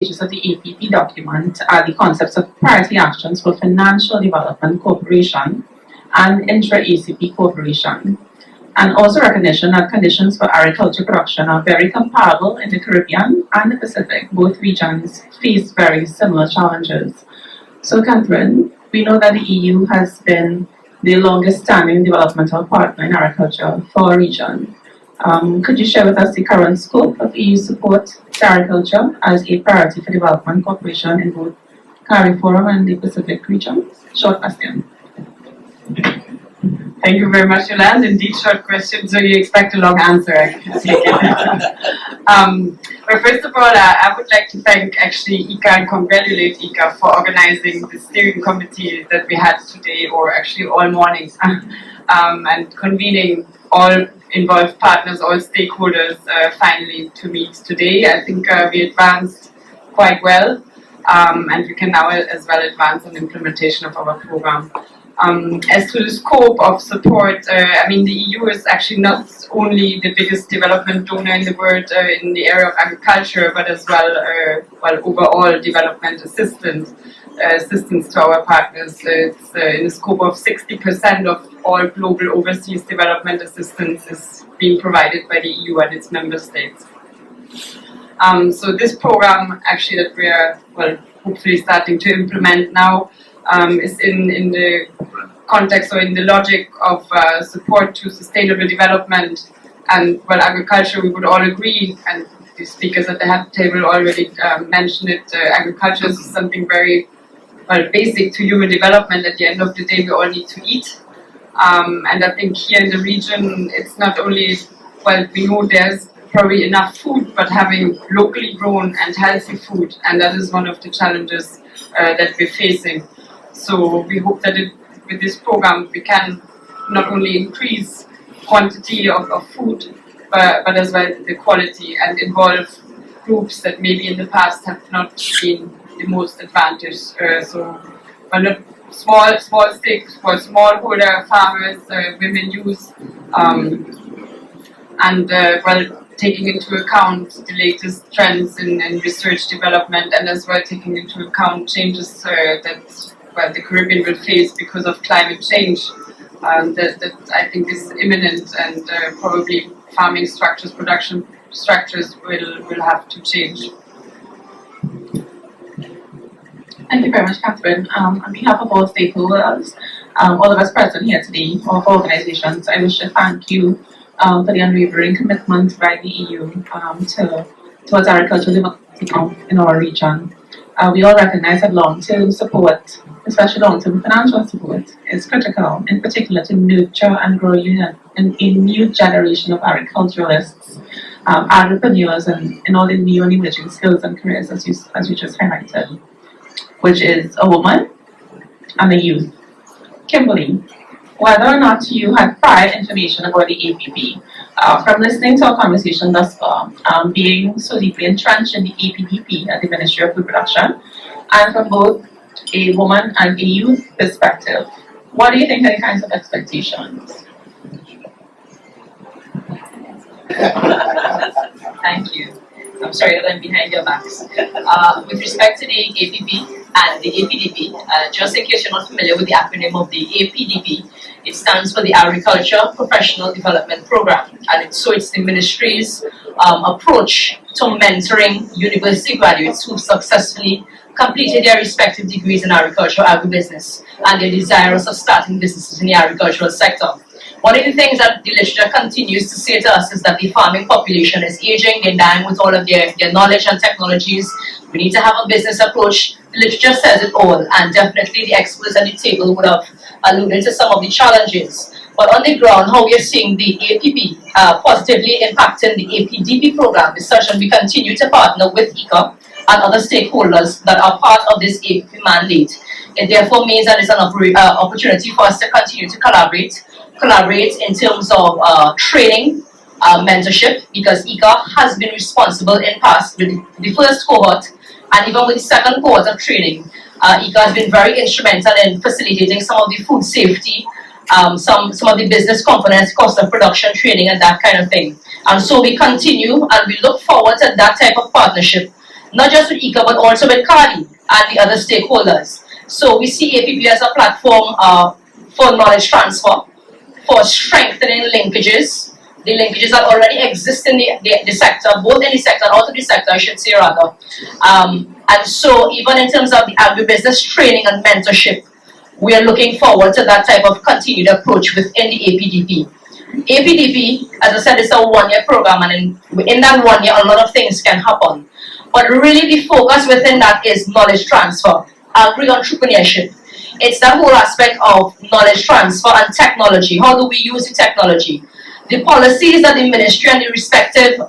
pages of the APP document are the concepts of priority actions for financial development cooperation and intra-ACP cooperation, and also recognition that conditions for agriculture production are very comparable in the Caribbean and the Pacific. Both regions face very similar challenges. So, Catherine, we know that the EU has been the longest standing developmental partner in agriculture for our region. Could you share with us the current scope of EU support to agriculture as a priority for development cooperation in both CARIFORUM and the Pacific region? Short question. Thank you very much, Yolande. Indeed, short question, so you expect a long answer, I take it. But first of all, I would like to thank actually ICA and congratulate ICA for organizing the steering committee that we had today, or actually all morning, and convening all involved partners, all stakeholders finally to meet today. I think we advanced quite well, and we can now as well advance on implementation of our program. As to the scope of support, I mean, the EU is actually not only the biggest development donor in the world in the area of agriculture, but as well, overall development assistance to our partners. It's in the scope of 60% of all global overseas development assistance is being provided by the EU and its member states. So this program actually that we are, hopefully starting to implement now is in the context or in the logic of support to sustainable development. And agriculture, we would all agree, and the speakers at the table already mentioned it, agriculture is something very basic to human development. At the end of the day, we all need to eat. And I think here in the region, it's not only, we know there's probably enough food, but having locally grown and healthy food, and that is one of the challenges that we're facing. So we hope that with this program, we can not only increase quantity of food, but as well the quality, and involve groups that maybe in the past have not been the most advantaged. So, not small stakes for smallholder farmers, women, youth, and taking into account the latest trends in research development, and as well taking into account changes that the Caribbean will face because of climate change. That I think is imminent, and probably farming structures, production structures will have to change. Thank you very much, Catherine. On behalf of all stakeholders, all of us present here today, all of our organizations, I wish to thank you for the unwavering commitment by the EU towards agricultural development in our region. We all recognize that long-term support, especially long-term financial support, is critical, in particular to nurture and grow a new generation of agriculturalists, agripreneurs, and all the new and emerging skills and careers, as you just highlighted, which is a woman and a youth. Kimberly, whether or not you had prior information about the APP, from listening to our conversation thus far, being so deeply entrenched in the APDP at the Ministry of Food Production, and from both a woman and a youth perspective, what do you think are the kinds of expectations? Thank you. I'm sorry that I'm behind your backs. With respect to the APP and the APDP, just in case you're not familiar with the acronym of the APDP, it stands for the Agriculture Professional Development Program, and it's the ministry's approach to mentoring university graduates who've successfully completed their respective degrees in agriculture, agribusiness, and they're desirous of starting businesses in the agricultural sector. One of the things that the literature continues to say to us is that the farming population is aging, they're dying with all of their knowledge and technologies. We need to have a business approach. The literature says it all, and definitely the experts at the table would have alluded to some of the challenges. But on the ground, how we are seeing the APP positively impacting the APDP program is such that we continue to partner with ICA and other stakeholders that are part of this APP mandate. It therefore means that it's an opportunity for us to continue to collaborate in terms of training, mentorship, because ICA has been responsible in past with the first cohort and even with the second cohort of training. ICA has been very instrumental in facilitating some of the food safety, some of the business components, cost of production training, and that kind of thing. And so we continue and we look forward to that type of partnership not just with ICA but also with CARDI and the other stakeholders. So we see APP as a platform for knowledge transfer, for strengthening linkages, the linkages that already exist in the sector, both in the sector and out of the sector, I should say rather. And so even in terms of the agribusiness training and mentorship, we are looking forward to that type of continued approach within the APDP. APDP, as I said, is a one-year program, and in that 1 year, a lot of things can happen. But really the focus within that is knowledge transfer, agri-entrepreneurship. It's that whole aspect of knowledge transfer and technology. How do we use the technology? The policies that the ministry and the respective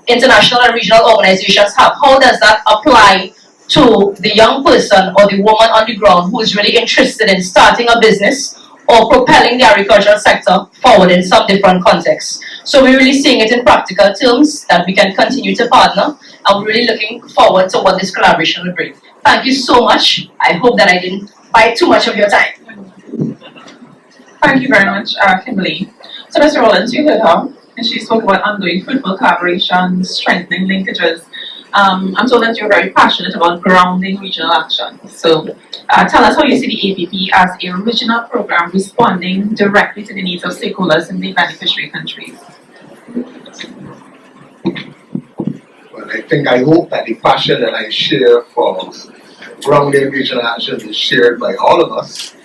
international and regional organizations have, how does that apply to the young person or the woman on the ground who is really interested in starting a business or propelling the agricultural sector forward in some different contexts? So we're really seeing it in practical terms that we can continue to partner, and we're really looking forward to what this collaboration will bring. Thank you so much. I hope that I didn't bite too much of your time. Thank you very much, Kimberly. So, Mr. Rollins, you heard her, and she spoke about ongoing fruitful collaboration, strengthening linkages. I'm told that you're very passionate about grounding regional action. So, tell us how you see the APP as a regional program responding directly to the needs of stakeholders in the beneficiary countries. Well, I hope that the passion that I share for grounding regional action is shared by all of us.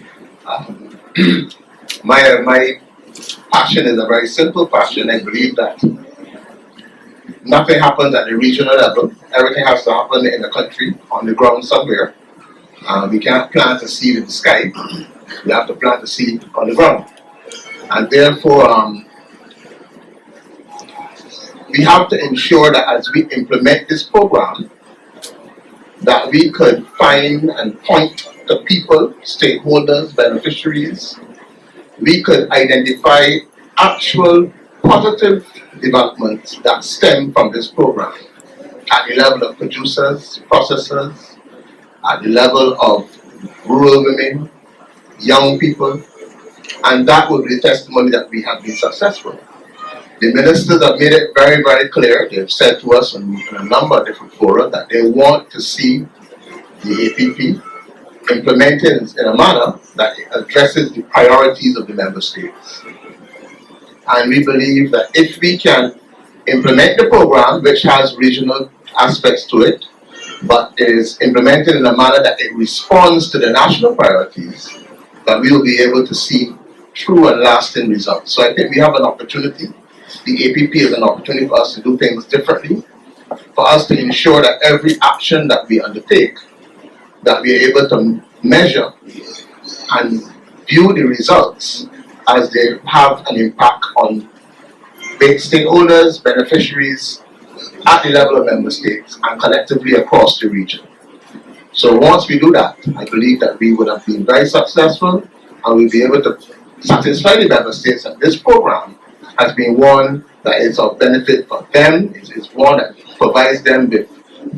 My passion is a very simple passion. I believe that nothing happens at the regional level. Everything has to happen in the country, on the ground somewhere. We can't plant a seed in the sky. We have to plant a seed on the ground. And therefore, we have to ensure that as we implement this program, that we could find and point to people, stakeholders, beneficiaries. We could identify actual positive developments that stem from this program at the level of producers, processors, at the level of rural women, young people, and that would be the testimony that we have been successful. The ministers have made it very, very clear. They've said to us in a number of different fora that they want to see the APP implemented in a manner that addresses the priorities of the member states. And we believe that if we can implement the program, which has regional aspects to it, but is implemented in a manner that it responds to the national priorities, that we will be able to see true and lasting results. So I think we have an opportunity. The APP is an opportunity for us to do things differently, for us to ensure that every action that we undertake, that we are able to measure and view the results as they have an impact on big stakeholders, beneficiaries at the level of member states and collectively across the region. So once we do that, I believe that we would have been very successful and we'll be able to satisfy the member states that this program has been one that is of benefit for them. It's one that provides them with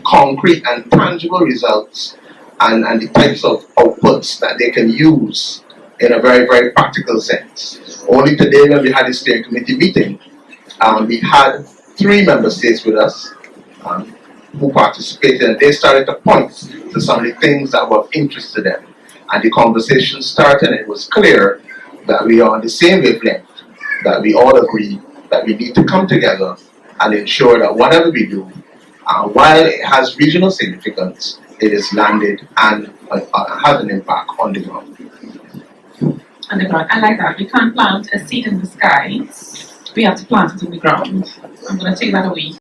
concrete and tangible results and the types of outputs that they can use in a very, very practical sense. Only today when we had a steering committee meeting, we had 3 member states with us who participated, and they started to point to some of the things that were of interest to them. And the conversation started, and it was clear that we are on the same wavelength, that we all agree that we need to come together and ensure that whatever we do, while it has regional significance, it is landed and has an impact on the ground. On the ground. I like that. You can't plant a seed in the sky. We have to plant it in the ground. I'm going to take that away.